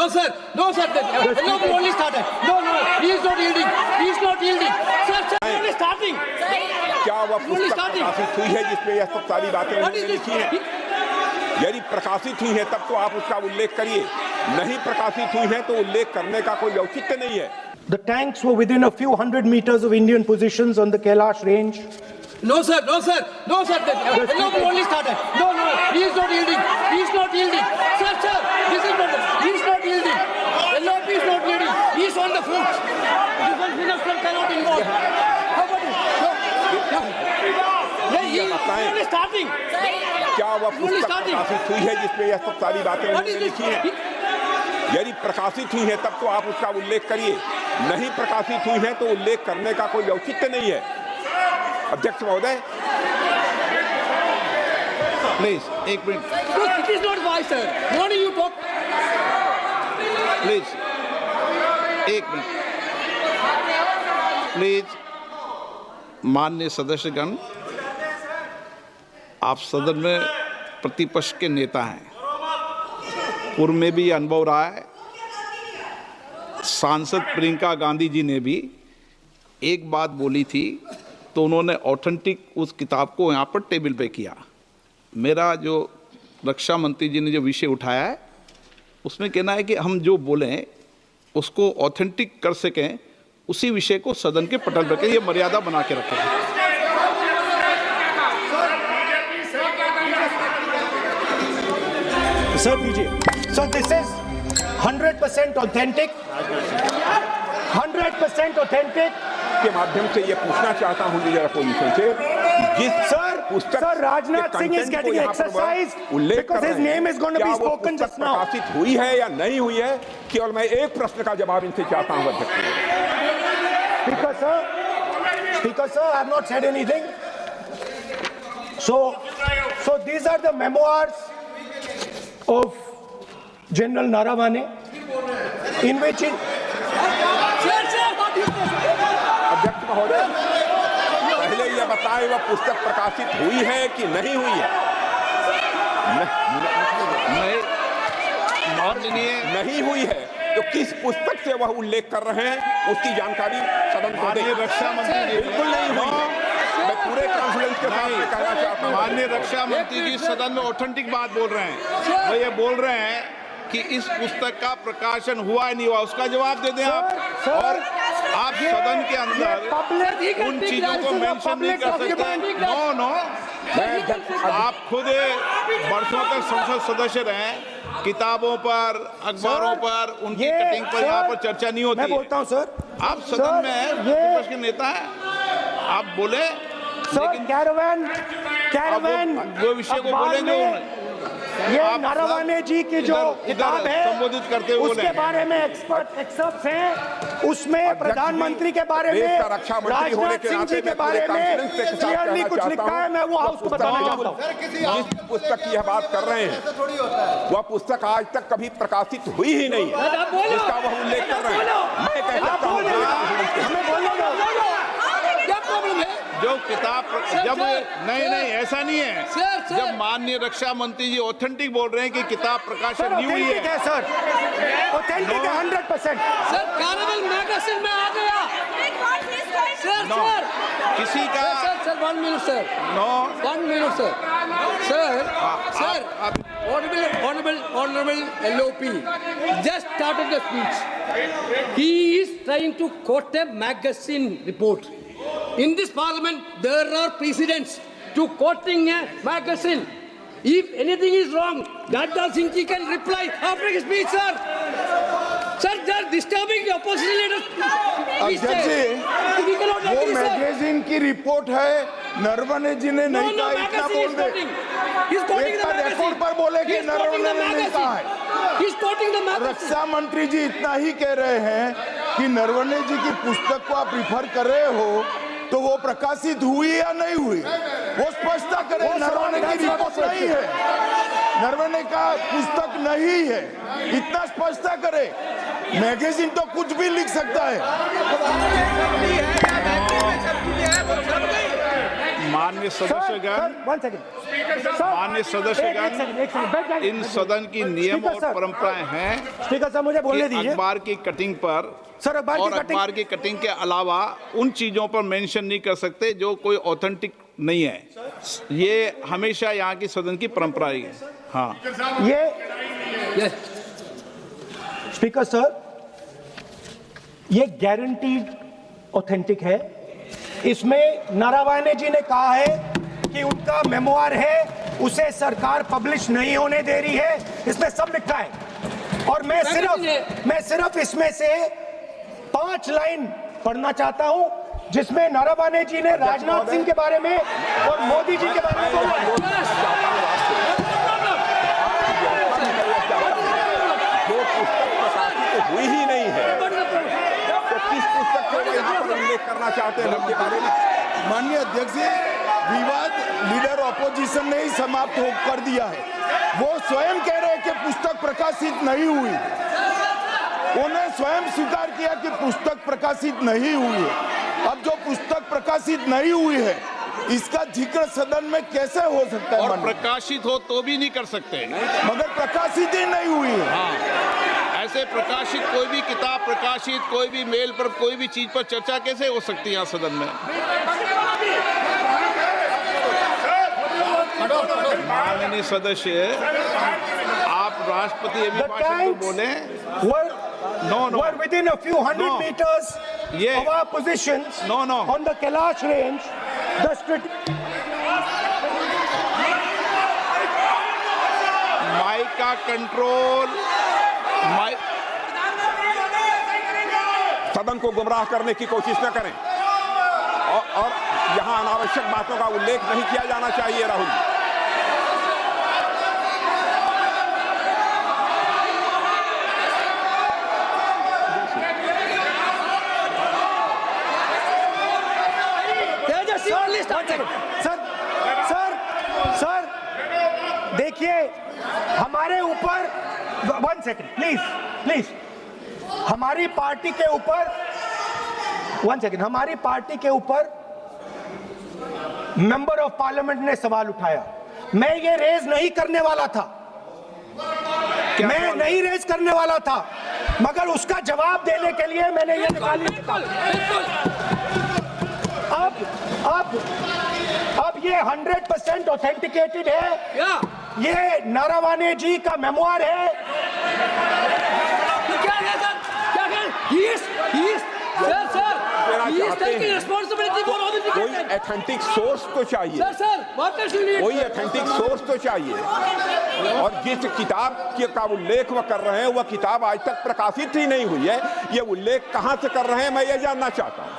No, sir. No, sir. No, only started. No, he is not yielding. He is not yielding. Sir, only starting. क्या वह पुस्तक प्रकाशित हुई है जिसमें यह सब सारी बातें उन्होंने लिखी हैं? यदि प्रकाशित हुई है तब तो आप उसका उल्लेख करिए, नहीं प्रकाशित हुई है तो उल्लेख करने का कोई औचित्य नहीं है। The tanks were within a few hundred meters of Indian positions on the Kailash range. No, sir. No, sir. No, sir. No, only started. No, he is not yielding. He is not yielding. Sir, this is not. He is not yielding. LOP is not yielding. He is on the foot. Defense minister cannot involve. How about it? He is only starting. क्या वह पुस्तक प्रकाशित हुई है जिसमें यह सब सारी बातें उन्होंने लिखी हैं? यदि प्रकाशित हुई है तब तो आप उसका उल्लेख करिए, नहीं प्रकाशित हुई है तो उल्लेख करने का कोई औचित्य नहीं है। अध्यक्ष महोदय, प्लीज एक minute, It is not wise, sir. Morning you talk. Please एक मिनट, प्लीज। माननीय सदस्यगण, आप सदन में प्रतिपक्ष के नेता हैं, पूर्व में भी अनुभव रहा है। सांसद प्रियंका गांधी जी ने भी एक बात बोली थी तो उन्होंने ऑथेंटिक उस किताब को यहाँ पर टेबल पे किया। मेरा जो रक्षा मंत्री जी ने जो विषय उठाया है उसमें कहना है कि हम जो बोलें उसको ऑथेंटिक कर सकें, उसी विषय को सदन के पटल पर ये मर्यादा बना के रखें। Sir, DJ. So this is 100% authentic. 100% authentic. के माध्यम से ये पूछना चाहता हूं लीडर अपोजिशन से, जिस Sir, Rajnath Singh is getting exercise because his name is going to be spoken just now. प्रकाशित हुई है या नहीं हुई है, केवल मैं एक प्रश्न का जवाब इनसे चाहता हूं अध्यक्ष। Speaker sir, I have not said anything. So these are the memoirs of General Naravane, in which अध्यक्ष महोदय, पहले यह बताएं वह पुस्तक प्रकाशित हुई है कि नहीं हुई है? नहीं हुई है तो किस पुस्तक से वह उल्लेख कर रहे हैं उसकी जानकारी सदन को दें। रक्षा मंत्री बिल्कुल नहीं हुई है। मैं पूरे कॉन्फिडेंस के साथ कहना चाहता हूं। माननीय रक्षा मंत्री जी सदन में ऑथेंटिक बात बोल रहे हैं, वो ये बोल रहे हैं कि इस पुस्तक का प्रकाशन हुआ है नहीं हुआ, उसका जवाब दे दें आप। और आप सदन के अंदर उन चीजों को मेंशन नहीं कर सकते। नो, आप खुद वर्षों तक संसद सदस्य रहे, किताबों पर, अखबारों पर, उनकी कटिंग पर यहाँ पर चर्चा नहीं होती। मैं बोलता हूँ सर, आप सदन में विपक्ष के नेता हैं, आप बोले, लेकिन कैरावैन वो विषय को बोलेंगे। ये नारावाने जी की जो किताब है संबोधित करते हुए उसके बारे में एक्सपर्ट एक्सर्प्ट्स हैं, उसमें प्रधानमंत्री के बारे में, राजनाथ सिंह जी के बारे में क्लियरली कुछ लिखा है। मैं वो हाउस को बताना चाहता हूँ। जिस पुस्तक की यह बात कर रहे हैं वह पुस्तक आज तक कभी प्रकाशित हुई ही नहीं है, जिसका वह उल्लेख कर रहे हैं। मैं कह सकता हूँ हमें बोलने दो। क्या प्रॉब्लम है? जो किताब जब नहीं ऐसा नहीं है। जब माननीय रक्षा मंत्री जी ऑथेंटिक बोल रहे हैं कि किताब प्रकाशन नहीं हुई है सर, ऑथेंटिक है 100%। सर, कार्निवल मैगजीन में आ गया। सर, किसी का sir 1 minute sir. No 1 minute sir. Honorable LOP just started the speech. He is trying to quote a magazine report. In this parliament, there are precedents to quoting a magazine. If anything is wrong, Dada Singh ji can reply after his speech, sir. Sir, they are disturbing the opposition leaders. अध्यक्ष जी, वो magazine की report है, नरवणे जी ने नहीं कहा, इतना बोल दे। एक बार रिकॉर्ड पर बोले कि नरवणे ने नहीं कहा है। रक्षा मंत्री जी इतना ही कह रहे हैं कि नरवणे जी की पुस्तक को आप रिफर कर रहे हो तो वो प्रकाशित हुई या नहीं हुई, वो स्पष्टता करे। नरवणे की रिपोर्ट नहीं है, नरवणे का पुस्तक नहीं है, इतना स्पष्टता करे। मैगजीन तो कुछ भी लिख सकता है। माननीय सदस्यगण, माननीय सदस्यगण, इन सदन की नियम और परंपराएं हैं। स्पीकर साहब मुझे बोलने दीजिए। अखबार की कटिंग पर सर, अखबार की कटिंग के अलावा उन चीजों पर मेंशन नहीं कर सकते जो कोई ऑथेंटिक नहीं है। ये हमेशा यहाँ की सदन की परंपरा ही है। हाँ, ये स्पीकर सर, ये गारंटीड ऑथेंटिक है। इसमें नारावाने जी ने कहा है कि उनका मेमोआर है, उसे सरकार पब्लिश नहीं होने दे रही है, इसमें सब लिखा है। और मैं सिर्फ इसमें से 5 लाइन पढ़ना चाहता हूं, जिसमें नारावाने जी ने राजनाथ सिंह के बारे में और मोदी जी के बारे में बोला है। जो पुस्तक प्रकाशित हुई ही नहीं है, तो किस पुस्तक को यहाँ पर उल्लेख करना चाहते हैं उनके बारे में? माननीय अध्यक्ष जी, विवाद लीडर ऑपोजिशन ने ही समाप्त कर दिया है। वो स्वयं कह रहे हैं कि पुस्तक प्रकाशित नहीं हुई। उन्हें स्वयं स्वीकार किया कि पुस्तक प्रकाशित नहीं हुई है। अब जो पुस्तक प्रकाशित नहीं हुई है, इसका जिक्र सदन में कैसे हो सकता है? और प्रकाशित हो तो भी नहीं कर सकते, मगर प्रकाशित ही नहीं हुई है। हाँ, ऐसे प्रकाशित कोई भी किताब प्रकाशित, कोई भी मेल पर, कोई भी चीज पर चर्चा कैसे हो सकती है यहाँ सदन में? माननीय सदस्य, आप राष्ट्रपति अभिभाषण को बोले। Were within a few hundred meters of our positions on the Kailash range. Mic का कंट्रोल, सदन को गुमराह करने की कोशिश न करें और यहाँ अनावश्यक बातों का उल्लेख नहीं किया जाना चाहिए। राहुल जी, सर देखिए, हमारे ऊपर 1 सेकंड प्लीज, हमारी पार्टी के ऊपर 1 सेकंड, हमारी पार्टी के ऊपर मेंबर ऑफ पार्लियामेंट ने सवाल उठाया। मैं ये रेज नहीं करने वाला था, मैं नहीं रेज करने वाला था, मगर उसका जवाब देने के लिए मैंने ये निकाली। अब ये 100% ऑथेंटिकेटेड है। ये नारावाने जी का मेमोआर है। क्या है सर? क्या है? He is taking responsibility for all the things. कोई ऑथेंटिक सोर्स तो चाहिए। Sir, what else you need? कोई ऑथेंटिक सोर्स तो चाहिए। और जिस किताब का उल्लेख वह कर रहे हैं, वह किताब आज तक प्रकाशित ही नहीं हुई है। ये उल्लेख कहां से कर रहे हैं, मैं ये जानना चाहता हूं।